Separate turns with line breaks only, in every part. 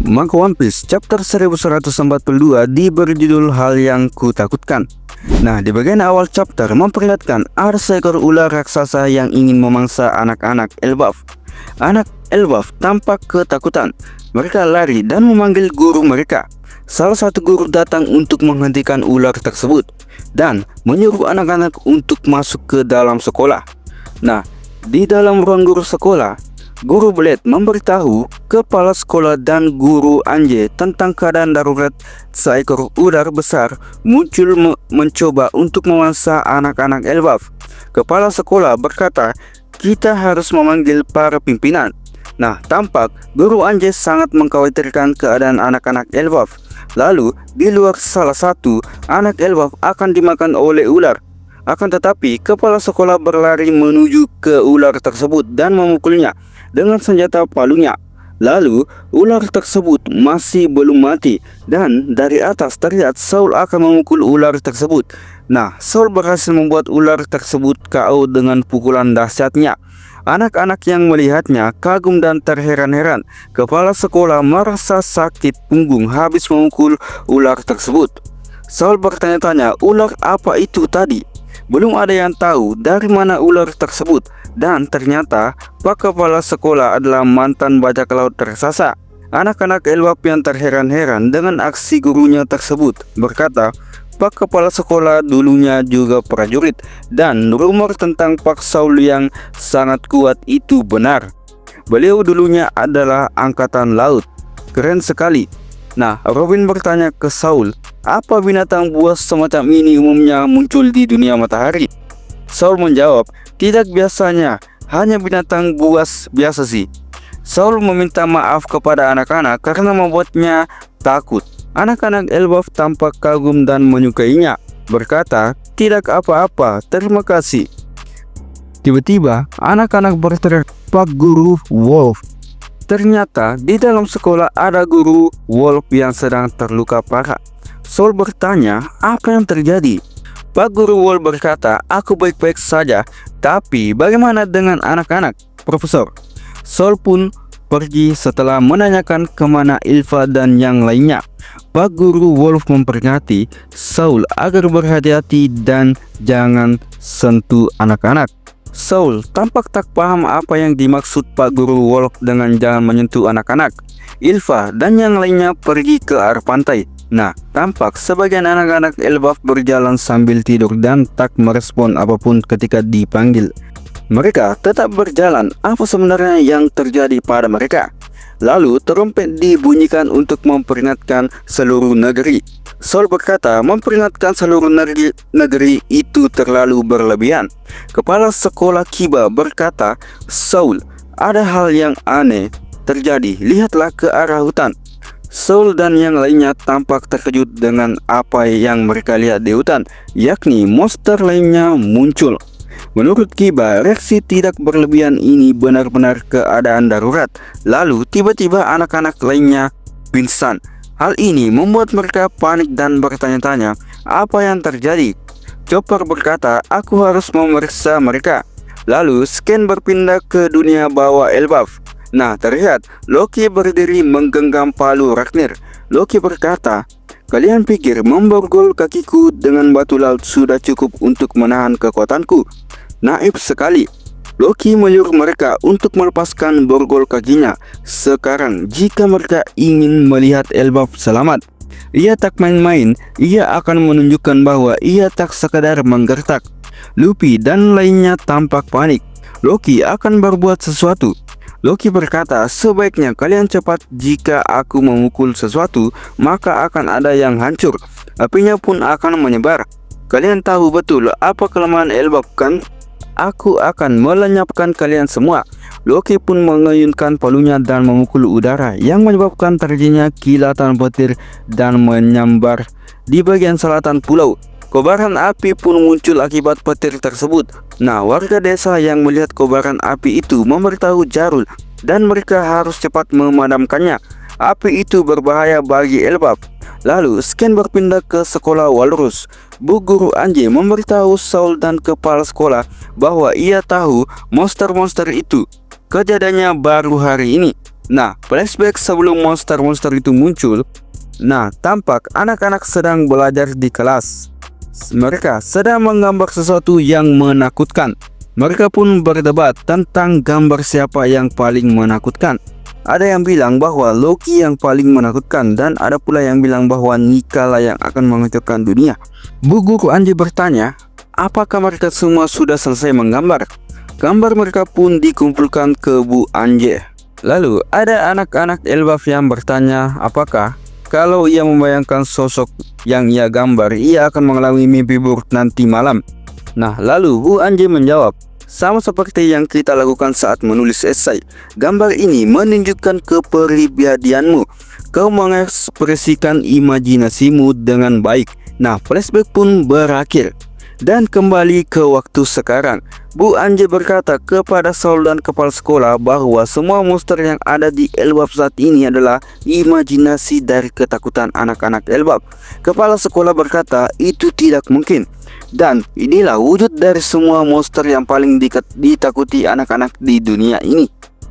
Manga One Piece chapter 1142 diberi judul Hal Yang Kutakutkan. Nah, di bagian awal chapter memperlihatkan ada seekor ular raksasa yang ingin memangsa anak-anak Elbaf. Anak Elbaf tampak ketakutan. Mereka lari dan memanggil guru mereka. Salah satu guru datang untuk menghentikan ular tersebut dan menyuruh anak-anak untuk masuk ke dalam sekolah. Nah, di dalam ruang guru sekolah, Guru Blade memberitahu kepala sekolah dan guru Anje tentang keadaan darurat. Seekor ular besar muncul mencoba untuk memangsa anak-anak Elbaf. Kepala sekolah berkata, kita harus memanggil para pimpinan. Nah, tampak guru Anje sangat mengkhawatirkan keadaan anak-anak Elbaf. Lalu, di luar salah satu anak Elbaf akan dimakan oleh ular. Akan tetapi, kepala sekolah berlari menuju ke ular tersebut dan memukulnya dengan senjata palunya. Lalu, ular tersebut masih belum mati dan dari atas terlihat Saul akan memukul ular tersebut. Nah, Saul berhasil membuat ular tersebut KO dengan pukulan dahsyatnya. Anak-anak yang melihatnya kagum dan terheran-heran. Kepala sekolah merasa sakit punggung habis memukul ular tersebut. Saul bertanya-tanya, ular apa itu tadi? Belum ada yang tahu dari mana ular tersebut, dan ternyata Pak Kepala Sekolah adalah mantan bajak laut raksasa. Anak-anak Elbaf yang terheran-heran dengan aksi gurunya tersebut berkata, Pak Kepala Sekolah dulunya juga prajurit, dan rumor tentang Pak Saul yang sangat kuat itu benar. Beliau dulunya adalah angkatan laut. Keren sekali. Nah, Robin bertanya ke Saul, apa binatang buas semacam ini umumnya muncul di dunia matahari? Saul menjawab, tidak biasanya, hanya binatang buas biasa sih. Saul meminta maaf kepada anak-anak karena membuatnya takut. Anak-anak Elbaf tampak kagum dan menyukainya, berkata, tidak apa-apa, terima kasih. Tiba-tiba, anak-anak berteriak, Pak Guru Wolf. Ternyata di dalam sekolah ada guru Wolf yang sedang terluka parah. Saul bertanya, apa yang terjadi? Pak Guru Wolf berkata, aku baik-baik saja, tapi bagaimana dengan anak-anak, Profesor? Saul pun pergi setelah menanyakan kemana Ilva dan yang lainnya. Pak Guru Wolf memperingati Saul agar berhati-hati dan jangan sentuh anak-anak. Saul tampak tak paham apa yang dimaksud Pak Guru Wolf dengan jangan menyentuh anak-anak. Ilva dan yang lainnya pergi ke arah pantai. Nah, tampak sebagian anak-anak Elbaf berjalan sambil tidur dan tak merespon apapun ketika dipanggil. Mereka tetap berjalan, apa sebenarnya yang terjadi pada mereka? Lalu trompet dibunyikan untuk memperingatkan seluruh negeri. Saul berkata, memperingatkan seluruh negeri itu terlalu berlebihan. Kepala sekolah Kiba berkata, Saul, ada hal yang aneh terjadi, lihatlah ke arah hutan. Saul dan yang lainnya tampak terkejut dengan apa yang mereka lihat di hutan, yakni monster lainnya muncul. Menurut Kiba, reaksi tidak berlebihan ini benar-benar keadaan darurat. Lalu tiba-tiba anak-anak lainnya pingsan. Hal ini membuat mereka panik dan bertanya-tanya, apa yang terjadi? Chopper berkata, aku harus memeriksa mereka. Lalu Scan berpindah ke dunia bawah Elbaf. Nah, terlihat Loki berdiri menggenggam palu Ragnir. Loki berkata, kalian pikir memborgol kakiku dengan batu laut sudah cukup untuk menahan kekuatanku? Naif sekali. Loki menyuruh mereka untuk melepaskan borgol kakinya. Sekarang, jika mereka ingin melihat Elbaf selamat, ia tak main-main, ia akan menunjukkan bahwa ia tak sekadar menggertak. Luffy dan lainnya tampak panik. Loki akan berbuat sesuatu. Loki berkata, sebaiknya kalian cepat, jika aku memukul sesuatu, maka akan ada yang hancur. Apinya pun akan menyebar. Kalian tahu betul apa kelemahan Elbaf kan? Aku akan melenyapkan kalian semua. Loki pun mengayunkan palunya dan memukul udara yang menyebabkan terjadinya kilatan petir dan menyambar di bagian selatan pulau. Kobaran api pun muncul akibat petir tersebut. Nah, warga desa yang melihat kobaran api itu memberitahu Jarul dan mereka harus cepat memadamkannya. Api itu berbahaya bagi Elbaf. Lalu Scan berpindah ke sekolah Walrus. Bu Guru Anje memberitahu Saul dan kepala sekolah bahwa ia tahu monster-monster itu. Kejadiannya baru hari ini. Nah, flashback sebelum monster-monster itu muncul. Nah, tampak anak-anak sedang belajar di kelas. Mereka sedang menggambar sesuatu yang menakutkan. Mereka pun berdebat tentang gambar siapa yang paling menakutkan. Ada yang bilang bahwa Loki yang paling menakutkan, dan ada pula yang bilang bahwa Nika lah yang akan menghancurkan dunia. Bu Guru Anji bertanya, apakah mereka semua sudah selesai menggambar? Gambar mereka pun dikumpulkan ke Bu Anji. Lalu ada anak-anak Elbaf yang bertanya apakah kalau ia membayangkan sosok yang ia gambar, ia akan mengalami mimpi buruk nanti malam. Nah, lalu Bu Anji menjawab, sama seperti yang kita lakukan saat menulis esai. Gambar ini menunjukkan kepribadianmu. Kau mengekspresikan imajinasimu dengan baik. Nah, flashback pun berakhir. Dan kembali ke waktu sekarang. Bu Anji berkata kepada Saul dan kepala sekolah bahwa semua monster yang ada di Elbaf saat ini adalah imajinasi dari ketakutan anak-anak Elbaf. Kepala sekolah berkata itu tidak mungkin. Dan inilah wujud dari semua monster yang paling ditakuti anak-anak di dunia ini.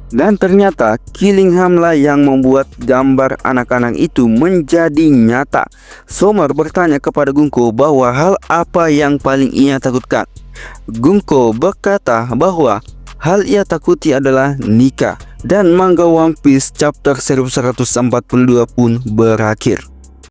Dan ternyata Killingham lah yang membuat gambar anak-anak itu menjadi nyata. Sommer bertanya kepada Gunko bahwa hal apa yang paling ia takutkan. Gunko berkata bahwa hal ia takuti adalah Nika. Dan manga One Piece chapter 1142 pun berakhir.